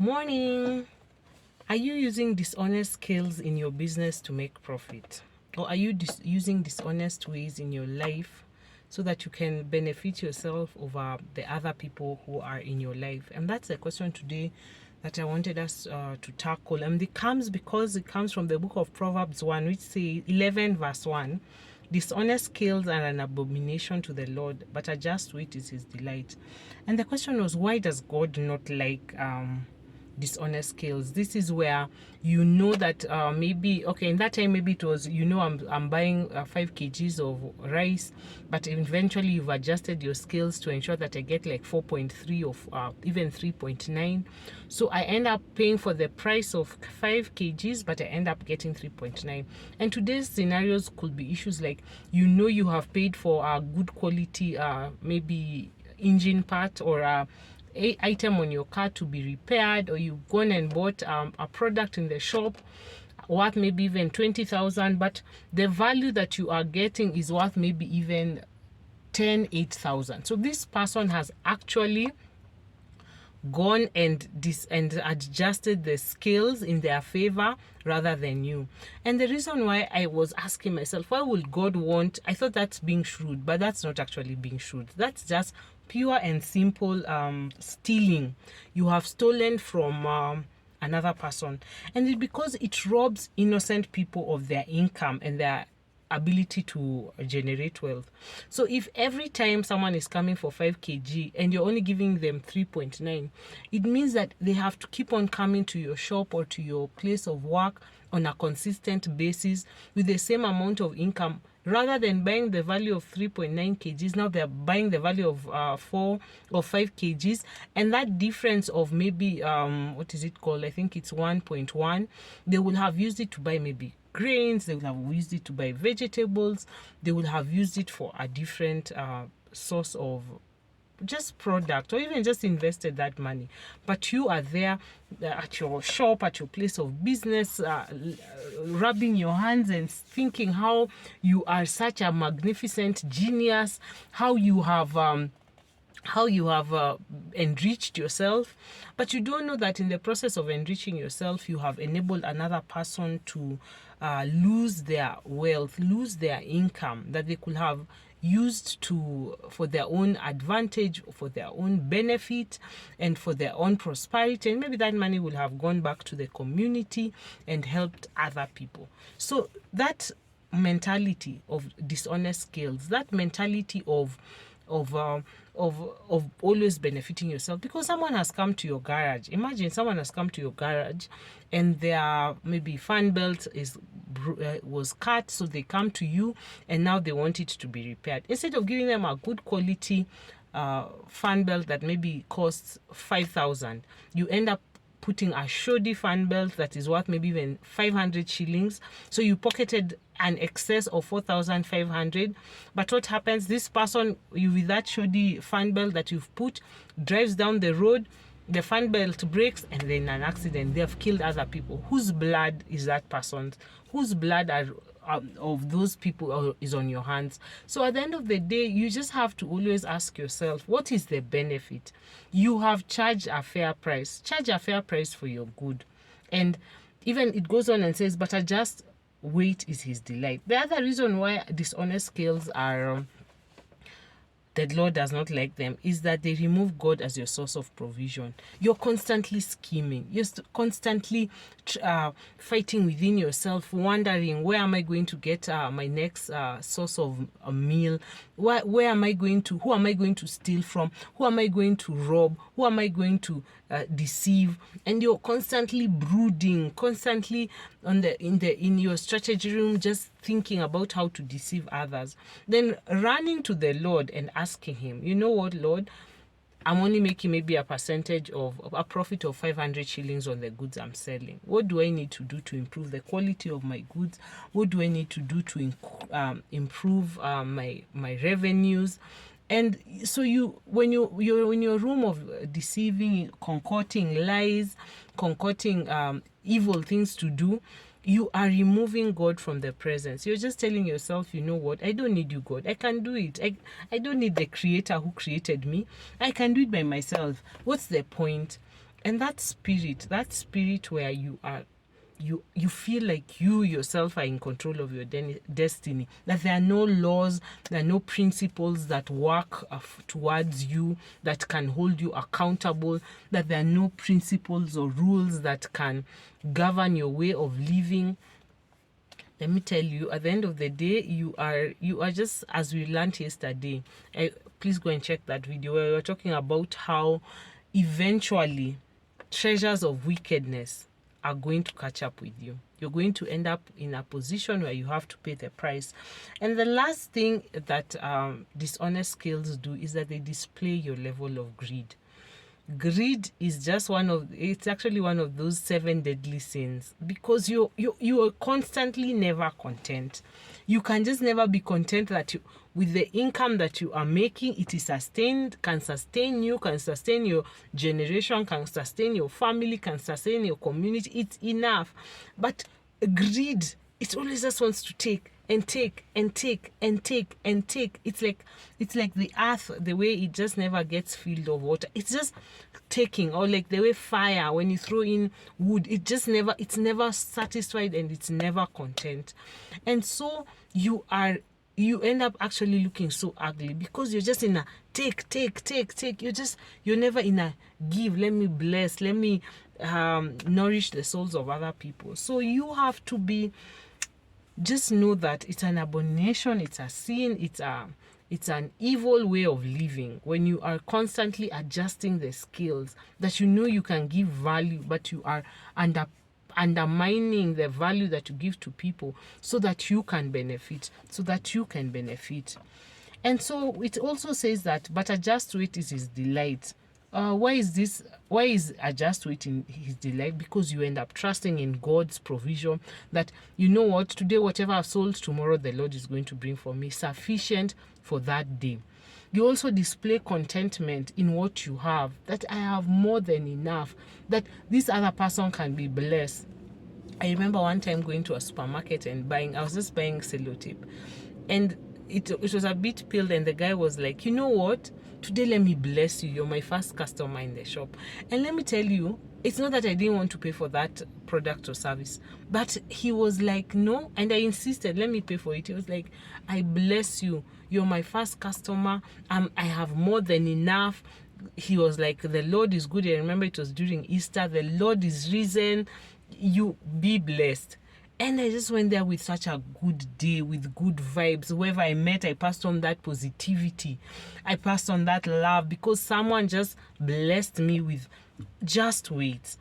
Morning. Are you using dishonest skills in your business to make profit? Or are you using dishonest ways in your life so that you can benefit yourself over the other people who are in your life? And that's the question today that I wanted us to tackle. And it comes because it comes from the book of Proverbs 1, which says 11 verse 1. Dishonest skills are an abomination to the Lord, but a just wit is his delight. And the question was, why does God not like dishonest skills? This is where you know that maybe, okay, in that time maybe it was, I'm buying 5 kgs of rice, but eventually you've adjusted your skills to ensure that I get like 4.3 or even 3.9. So I end up paying for the price of 5 kgs, but I end up getting 3.9. And today's scenarios could be issues like, you have paid for a good quality maybe engine part or a item on your car to be repaired, or you've gone and bought a product in the shop worth maybe even 20,000, but the value that you are getting is worth maybe even 8,000. So this person has actually gone and adjusted the scales in their favor rather than you. And the reason why I was asking myself, why would God want, I thought that's being shrewd, but that's not actually being shrewd. That's just pure and simple stealing. You have stolen from another person, and because it robs innocent people of their income and their ability to generate wealth. So if every time someone is coming for 5 kg and you're only giving them 3.9, it means that they have to keep on coming to your shop or to your place of work on a consistent basis with the same amount of income. Rather than buying the value of 3.9 kgs, now they're buying the value of 4 or 5 kgs, and that difference of maybe what is it called, I think it's 1.1, they will have used it to buy maybe grains, they will have used it to buy vegetables, they will have used it for a different source of just product, or even just invested that money. But you are there at your shop, at your place of business, rubbing your hands and thinking how you are such a magnificent genius, how you have enriched yourself, but you don't know that in the process of enriching yourself, you have enabled another person to lose their wealth, lose their income that they could have used for their own advantage, for their own benefit, and for their own prosperity. And maybe that money will have gone back to the community and helped other people. So that mentality of dishonest skills, that mentality of always benefiting yourself, because someone has come to your garage. Imagine someone has come to your garage and their maybe fan belt was cut, so they come to you and now they want it to be repaired. Instead of giving them a good quality fan belt that maybe costs 5,000, you end up putting a shoddy fan belt that is worth maybe even 500 shillings. So you pocketed an excess of 4,500. But what happens? This person, you with that shoddy fan belt that you've put, drives down the road, the fan belt breaks, and then an accident. They have killed other people. Whose blood is that person's? Whose blood of those people is on your hands? So at the end of the day, you just have to always ask yourself, what is the benefit? You have charged a fair price. Charge a fair price for your good. And even it goes on and says, but a just weight is his delight. The other reason why dishonest scales are the Lord does not like them is that they remove God as your source of provision. You're constantly scheming. You're constantly fighting within yourself, wondering, where am I going to get my next source of a meal? Where am I going to? Who am I going to steal from? Who am I going to rob? Who am I going to deceive? And you're constantly brooding, constantly in your strategy room, just thinking about how to deceive others. Then running to the Lord and asking him, you know what, Lord, I'm only making maybe a percentage of a profit of 500 shillings on the goods I'm selling. What do I need to do to improve the quality of my goods? What do I need to do to improve my revenues? And so when you're in your room of deceiving, concocting lies, concocting evil things to do, you are removing God from the presence. You're just telling yourself, you know what, I don't need you, God. I can do it. I don't need the creator who created me. I can do it by myself. What's the point? And that spirit where you feel like you yourself are in control of your destiny, that there are no laws, there are no principles that work towards you, that can hold you accountable, that there are no principles or rules that can govern your way of living. Let me tell you, at the end of the day, you are just, as we learned yesterday. Please go and check that video where we were talking about how eventually treasures of wickedness are going to catch up with you. You're going to end up in a position where you have to pay the price. And the last thing that dishonest skills do is that they display your level of greed. Greed is just it's actually one of those 7 deadly sins, because you are constantly never content. You can just never be content that with the income that you are making, it is sustained, can sustain you, can sustain your generation, can sustain your family, can sustain your community. It's enough. But greed, it always just wants to take and take and take and take and take. It's like the earth, the way it just never gets filled of water. It's just taking. Or like the way fire, when you throw in wood, it's never satisfied and it's never content. And so you end up actually looking so ugly, because you're just in a take. You're never in a give, let me bless, let me nourish the souls of other people. So you have to just know that it's an abomination, it's a sin, it's an evil way of living when you are constantly adjusting the skills that you can give value, but you are undermining the value that you give to people so that you can benefit. And so it also says that, but adjust to it is his delight. Why is adjust to it in his delight? Because you end up trusting in God's provision, that what, today whatever I've sold, tomorrow the Lord is going to bring for me, sufficient for that day. You also display contentment in what you have, that I have more than enough, that this other person can be blessed. I remember one time going to a supermarket and I was just buying sellotape, and it was a bit peeled, and the guy was like, you know what, today let me bless you, you're my first customer in the shop. And let me tell you, it's not that I didn't want to pay for that product or service, but he was like, no. And I insisted, let me pay for it. He was like, I bless you, you're my first customer, I have more than enough. He was like, the Lord is good. I remember it was during Easter, the Lord is risen, you be blessed. And I just went there with such a good day, with good vibes. Whoever I met, I passed on that positivity. I passed on that love, because someone just blessed me with just wait.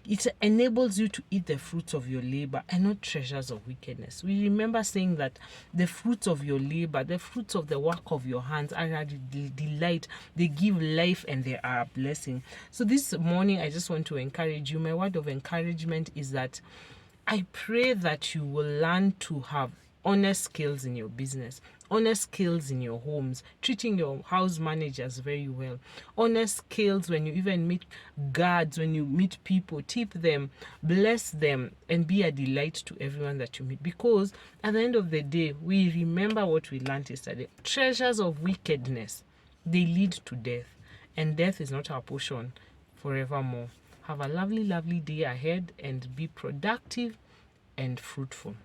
It enables you to eat the fruits of your labor and not treasures of wickedness. We remember saying that the fruits of your labor, the fruits of the work of your hands are a delight. They give life and they are a blessing. So this morning, I just want to encourage you. My word of encouragement is that I pray that you will learn to have honest skills in your business, honest skills in your homes, treating your house managers very well, honest skills when you even meet guards, when you meet people, tip them, bless them, and be a delight to everyone that you meet. Because at the end of the day, we remember what we learned yesterday. Treasures of wickedness, they lead to death, and death is not our portion forevermore. Have a lovely, lovely day ahead and be productive and fruitful.